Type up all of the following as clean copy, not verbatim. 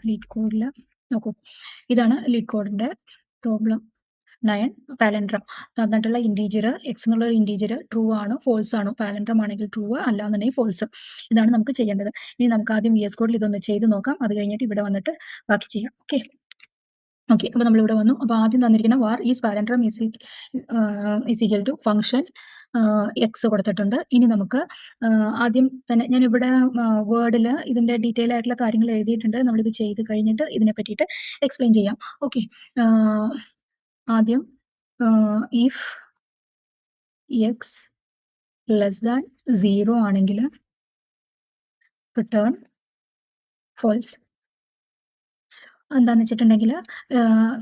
Lead കോഡിൽ നോക്കൂ, ഇതാണ് ലീഡ് കോഡിന്റെ പ്രോബ്ലം 9 പാലൻഡ്രം തന്നിട്ടുള്ള ഇൻറ്റീജർ എക്സ് എന്നുള്ള ഇൻറ്റീജർ ട്രൂ ആണോ ഫോൾസ് ആണോ, പാലൻഡ്രം ആണെങ്കിൽ ട്രൂ, അല്ലാന്നുണ്ടെങ്കിൽ ഫോൾസ്. ഇതാണ് നമുക്ക് ചെയ്യേണ്ടത്. ഇനി നമുക്ക് ആദ്യം VS കോഡിൽ ഇതൊന്ന് ചെയ്ത് നോക്കാം, അത് കഴിഞ്ഞിട്ട് ഇവിടെ വന്നിട്ട് ബാക്കി ചെയ്യാം. ഓക്കെ ഓക്കെ അപ്പോൾ നമ്മളിവിടെ വന്നു. അപ്പോൾ ആദ്യം തന്നിരിക്കുന്ന var is palindrome is equal to function x കൊടുത്തിട്ടുണ്ട്. ഇനി നമുക്ക് ആദ്യം തന്നെ ഞാൻ ഇവിടെ വേർഡിൽ ഇതിന്റെ ഡീറ്റെയിൽ ആയിട്ടുള്ള കാര്യങ്ങൾ എഴുതിയിട്ടുണ്ട്. നമ്മളിത് ചെയ്ത് കഴിഞ്ഞിട്ട് ഇതിനെ പറ്റിയിട്ട് എക്സ്പ്ലെയിൻ ചെയ്യാം. ഓക്കെ ആദ്യം ഇഫ് എക്സ് ലെസ് ദാൻ 0 ആണെങ്കിൽ റിട്ടേൺ ഫോൾസ്. എന്താണെന്ന് വെച്ചിട്ടുണ്ടെങ്കിൽ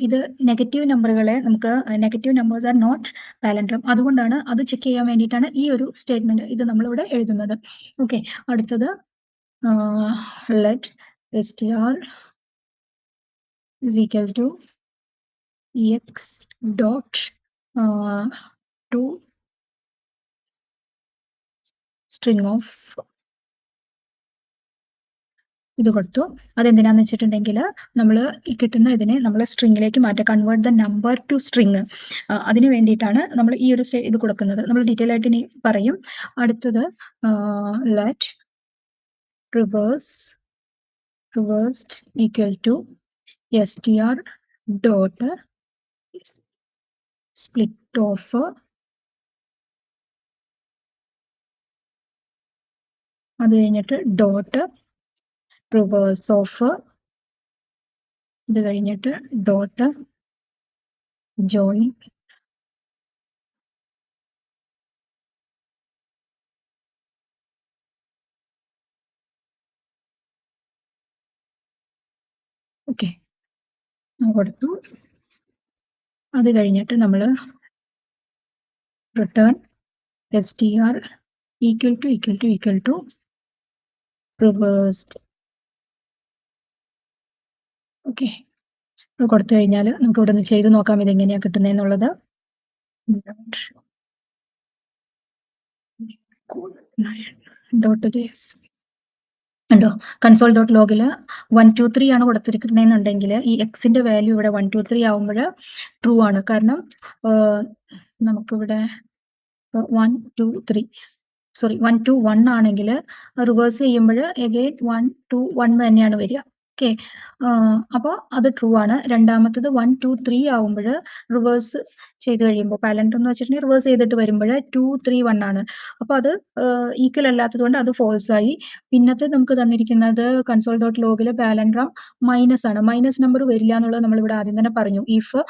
ഇത് നെഗറ്റീവ് നമ്പറുകളെ നമുക്ക് നെഗറ്റീവ് നമ്പേഴ്സ് ആർ നോട്ട് പാലൻഡ്രം, അതുകൊണ്ടാണ് അത് ചെക്ക് ചെയ്യാൻ വേണ്ടിയിട്ടാണ് ഈ ഒരു സ്റ്റേറ്റ്മെന്റ് ഇത് നമ്മളിവിടെ എഴുതുന്നത്. ഓക്കെ അടുത്തത് let str is equal to x dot to string of ഇത് കൊടുത്തു. അതെന്തിനാന്ന് വെച്ചിട്ടുണ്ടെങ്കിൽ നമ്മൾ ഈ കിട്ടുന്ന ഇതിനെ നമ്മൾ സ്ട്രിങ്ങിലേക്ക് മാറ്റുക, convert the number two string. അതിന് വേണ്ടിയിട്ടാണ് നമ്മൾ ഈ ഒരു ഇത് കൊടുക്കുന്നത്. നമ്മൾ ഡീറ്റെയിൽ ആയിട്ട് ഇനി പറയും. അടുത്തത് let reversed equal to str dot split of, അത് കഴിഞ്ഞിട്ട് ഡോട്ട് റിവേഴ്സ് ഓഫ്, ഇത് കഴിഞ്ഞിട്ട് ഡോട്ട് ജോയിൻ. ഓക്കെ കൊടുത്തു. അത് കഴിഞ്ഞിട്ട് നമ്മൾ return str equal to reversed. Okay കൊടുത്തു കഴിഞ്ഞാൽ നമുക്ക് ഇവിടെ നിന്ന് ചെയ്ത് നോക്കാം ഇതെങ്ങനെയാണ് കിട്ടുന്നതെന്നുള്ളത്. ഉണ്ടോ കൺസോൾ ഡോട്ട് ലോഗിൽ 1 2 3 ആണ് കൊടുത്തിരിക്കുന്നതെന്നുണ്ടെങ്കിൽ ഈ എക്സിന്റെ വാല്യൂ ഇവിടെ 1 2 3 ആവുമ്പോൾ ട്രൂ ആണ്. കാരണം നമുക്കിവിടെ 1 2 3 സോറി 1 2 1 ആണെങ്കിൽ റിവേഴ്സ് ചെയ്യുമ്പോൾ എഗെയിൻ 1 2 1 തന്നെയാണ് വരിക. ഓക്കെ അപ്പോൾ അത് ട്രൂ ആണ്. രണ്ടാമത്തത് 1 2 3 ആവുമ്പോൾ റിവേഴ്സ് ചെയ്ത് കഴിയുമ്പോൾ പാലൻഡ്രം എന്ന് വെച്ചിട്ടുണ്ടെങ്കിൽ റിവേഴ്സ് ചെയ്തിട്ട് വരുമ്പോൾ 2 3 1 ആണ്. അപ്പോൾ അത് ഈക്വൽ അല്ലാത്തത് കൊണ്ട് അത് ഫോൾസ് ആയി. പിന്നത്തെ നമുക്ക് തന്നിരിക്കുന്നത് കൺസോൾ ഡോട്ട് ലോഗിൽ പാലൻഡ്രം മൈനസ് ആണ്. മൈനസ് നമ്പർ വരില്ല എന്നുള്ളത് നമ്മൾ ഇവിടെ ആദ്യം തന്നെ പറഞ്ഞു. ഇഫ്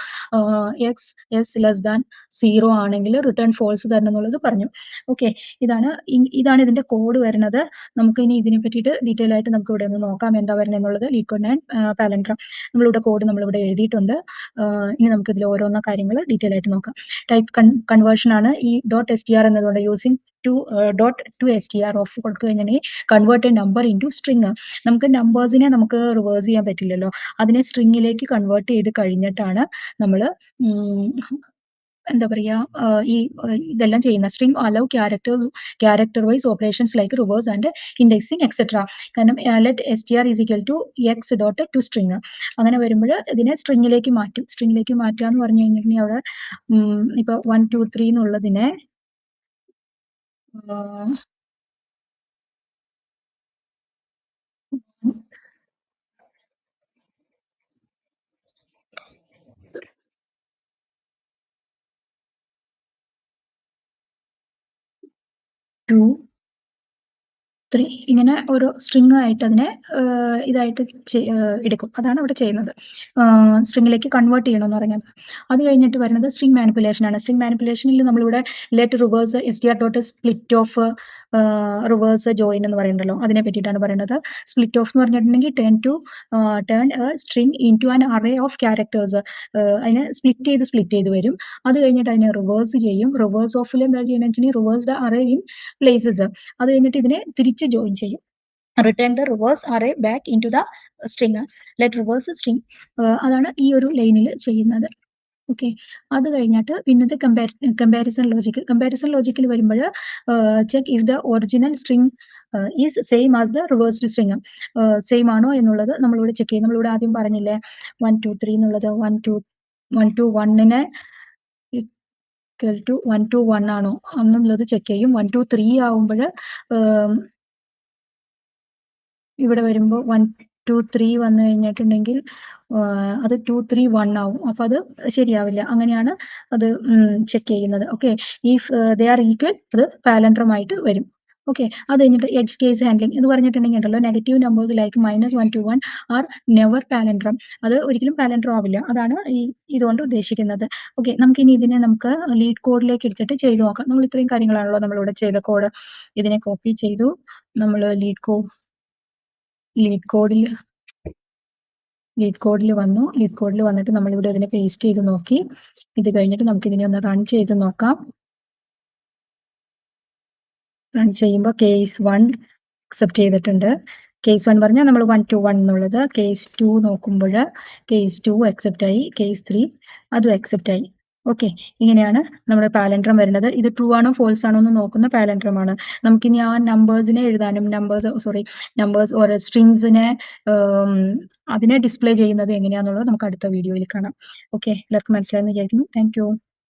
എക്സ് ലെസ് ദാൻ 0 ആണെങ്കിൽ റിട്ടേൺ ഫോൾസ് തരണം എന്നുള്ളത് പറഞ്ഞു. ഓക്കെ ഇതാണ് ഇതിന്റെ കോഡ് വരുന്നത്. നമുക്ക് ഇനി ഇതിനെ പറ്റിയിട്ട് ഡീറ്റെയിൽ ആയിട്ട് നമുക്ക് ഇവിടെ ഒന്ന് നോക്കാം എന്താ വരുന്നത് എന്നുള്ളത്. ലീഡ് കോഡ് ആൻഡ് പാലൻഡ്രം നമ്മളിവിടെ കോഡ് നമ്മളിവിടെ എഴുതിയിട്ടുണ്ട്. ഇനി നമുക്ക് ഇതിൽ ഓരോന്നോ കാര്യങ്ങൾ ഡീറ്റെയിൽ ആയിട്ട് നോക്കാം. ടൈപ്പ് കൺവേർഷൻ ആണ് ഈ ഡോട്ട് str എന്നതുകൊണ്ട് using dot to str of കൊടുത്തു കഴിഞ്ഞിട്ടുണ്ടെങ്കിൽ convert a number into string. നമുക്ക് നമ്പേഴ്സിനെ നമുക്ക് റിവേഴ്സ് ചെയ്യാൻ പറ്റില്ലല്ലോ, അതിനെ സ്ട്രിങ്ങിലേക്ക് കൺവേർട്ട് ചെയ്ത് കഴിഞ്ഞിട്ടാണ് നമ്മൾ എന്താ പറയാ ഈ ഇതെല്ലാം ചെയ്യുന്ന. String allow character wise operations like reverse and indexing etcetera. കാരണം let str is equal to x dot to string. അങ്ങനെ വരുമ്പോൾ ഇതിനെ സ്ട്രിങ്ങിലേക്ക് മാറ്റും. സ്ട്രിങ്ങിലേക്ക് മാറ്റുക എന്ന് പറഞ്ഞു കഴിഞ്ഞിട്ടുണ്ടെങ്കിൽ അവിടെ ഇപ്പൊ 1 2 3 എന്നുള്ളതിനെ 2 3 ഇങ്ങനെ ഓരോ സ്ട്രിങ് ആയിട്ട് അതിനെ ഇതായിട്ട് എടുക്കും. അതാണ് ഇവിടെ ചെയ്യുന്നത്. സ്ട്രിങ്ങിലേക്ക് കൺവേർട്ട് ചെയ്യണമെന്ന് പറയുന്നത്. അത് കഴിഞ്ഞിട്ട് വരുന്നത് സ്ട്രിങ് മാനിപ്പുലേഷൻ ആണ്. സ്ട്രിങ് മാനിപ്പുലേഷനിൽ നമ്മളിവിടെ let reverse str dot split of reverse join എന്ന് പറയുന്നുണ്ടല്ലോ, അതിനെ പറ്റിയിട്ടാണ് പറയുന്നത്. സ്പ്ലിറ്റ് ഓഫ് എന്ന് പറഞ്ഞിട്ടുണ്ടെങ്കിൽ turn string into an array of characters. അതിനെ സ്പ്ലിറ്റ് ചെയ്ത് വരും. അത് കഴിഞ്ഞിട്ട് അതിനെ റിവേഴ്സ് ചെയ്യും. റിവേഴ്സ് ഓഫിൽ എന്താ ചെയ്യണമെന്ന് വെച്ചിട്ടുണ്ടെങ്കിൽ reverse the array in places. അത് കഴിഞ്ഞിട്ട് ഇതിനെ തിരിച്ച് ജോയിൻ ചെയ്യും. Return the reverse array back into the string. Let reverse string. അതാണ് ഈ ഒരു ലൈനിൽ ചെയ്യുന്നത്. ഓക്കെ. അത് കഴിഞ്ഞിട്ട് പിന്നത്തെ കമ്പാരിസൺ ലോജിക്. കമ്പാരിസൺ ലോജിക്കിൽ വരുമ്പഴ് check if the original string is same as the reversed string. Same ആണോ എന്നുള്ളത് നമ്മളിവിടെ ചെക്ക് ചെയ്യും. നമ്മളിവിടെ ആദ്യം പറഞ്ഞില്ലേ 1, 2, 3 എന്നുള്ളത് 1 to 1നെ ഈക്വൽ ടു 1 to 1 ആണോ എന്നുള്ളത് ചെക്ക് ചെയ്യും. 1 to 3 ആവുമ്പഴ് ഇവിടെ വരുമ്പോ 1 to 3 വന്നു കഴിഞ്ഞിട്ടുണ്ടെങ്കിൽ അത് 2, 3, 1 ആവും. അപ്പൊ അത് ശരിയാവില്ല. അങ്ങനെയാണ് അത് ചെക്ക് ചെയ്യുന്നത്. Okay. If they are equal അത് പാലൻഡ്രമായിട്ട് വരും. ഓക്കെ. അത് കഴിഞ്ഞിട്ട് എഡ്ജ് കേസ് ഹാൻഡ്ലിംഗ് എന്ന് പറഞ്ഞിട്ടുണ്ടെങ്കിൽ ഉണ്ടല്ലോ, negative numbers like -1 to 1 are never palindrome. അത് ഒരിക്കലും പാലൻഡ്രം ആവില്ല. അതാണ് ഇതുകൊണ്ട് ഉദ്ദേശിക്കുന്നത്. ഓക്കെ. നമുക്കിനി ഇതിനെ നമുക്ക് ലീഡ് കോഡിലേക്ക് എടുത്തിട്ട് ചെയ്തു നോക്കാം. നമ്മൾ ഇത്രയും കാര്യങ്ങളാണല്ലോ നമ്മളിവിടെ ചെയ്ത കോഡ്. ഇതിനെ കോപ്പി ചെയ്തു. നമ്മൾ ലീഡ് കോഡിൽ വന്നു. ലീഡ് കോഡിൽ വന്നിട്ട് നമ്മളിവിടെ ഇതിനെ പേസ്റ്റ് ചെയ്ത് നോക്കി. ഇത് കഴിഞ്ഞിട്ട് നമുക്ക് ഇതിനെ ഒന്ന് റൺ ചെയ്ത് നോക്കാം. റൺ ചെയ്യുമ്പോൾ കേസ് 1 അക്സെപ്റ്റ് ചെയ്തിട്ടുണ്ട്. കേസ് 1 പറഞ്ഞാൽ നമ്മൾ 1 to 1 എന്നുള്ളത്. കേസ് 2 നോക്കുമ്പോൾ കേസ് 2 അക്സെപ്റ്റ് ആയി. കേസ് 3 അതും അക്സെപ്റ്റ് ആയി. ഓക്കെ. ഇങ്ങനെയാണ് നമ്മുടെ പാലൻഡ്രം വരുന്നത്. ഇത് ട്രൂ ആണോ ഫോൾസ് ആണോ എന്ന് നോക്കുന്ന പാലൻഡ്രമാണ്. നമുക്കിനി ആ നമ്പേഴ്സിനെ എഴുതാനും നമ്പേഴ്സ് ഓരോ സ്ട്രിങ്സിനെ അതിനെ ഡിസ്പ്ലേ ചെയ്യുന്നത് എങ്ങനെയാണെന്നുള്ളത് നമുക്ക് അടുത്ത വീഡിയോയിൽ കാണാം. ഓക്കെ. എല്ലാവർക്കും മനസ്സിലായെന്ന് വിചാരിക്കുന്നു. Thank you.